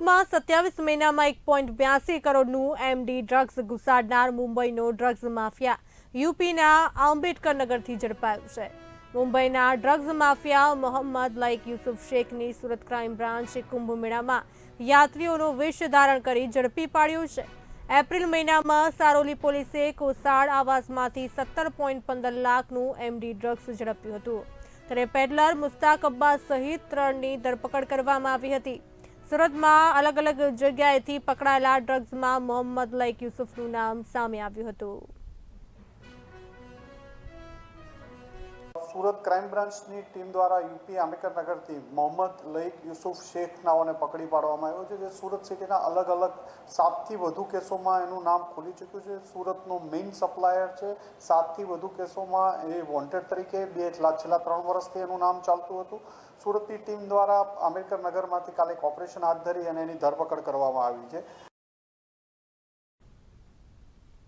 સુરતમાં 27 મહિનામાં 1.82 કરોડનું એમડી ડ્રગ્સ ઘુસાડનાર મુંબઈનો ડ્રગ્સ માફિયા યુપીના આંબેડકરનગરથી ઝડપાયો છે। મુંબઈના ડ્રગ્સ માફિયા મોહમ્મદ લઈક યુસુફ શેખની સુરત ક્રાઇમ બ્રાન્ચે કુંભ મેળામાં યાત્રીઓનો વેશ ધારણ કરી ઝડપી પાડ્યો છે। એપ્રિલ મહિનામાં સારોલી પોલીસે કોસાડ આવાસમાંથી 17.15 લાખનું એમડી ડ્રગ્સ ઝડપ્યું હતું, ત્યારે પેડલર મુસ્તાક અબ્બાસ સહિત 3ની ધરપકડ કરવામાં આવી હતી। સુરતમાં અલગ અલગ જગ્યાએથી પકડાયેલા ડ્રગ્સમાં મોહમ્મદ લઈક યુસુફનું નામ સામે આવ્યું હતું। સુરત ક્રાઇમ બ્રાન્ચની ટીમ દ્વારા યુપી આંબેડકરનગરથી મોહમ્મદ લઈક યુસુફ શેખ નાઓને પકડી પાડવામાં આવ્યો છે, જે સુરત સિટીના અલગ અલગ 7થી વધુ કેસોમાં એનું નામ ખુલી ચૂક્યું છે। સુરતનો મેઇન સપ્લાયર છે। 7થી વધુ કેસોમાં એ વોન્ટેડ તરીકે છેલ્લા 3 વર્ષથી એનું નામ ચાલતું હતું। સુરતની ટીમ દ્વારા આંબેડકરનગરમાંથી કાલે એક ઓપરેશન હાથ ધરી અને એની ધરપકડ કરવામાં આવી છે।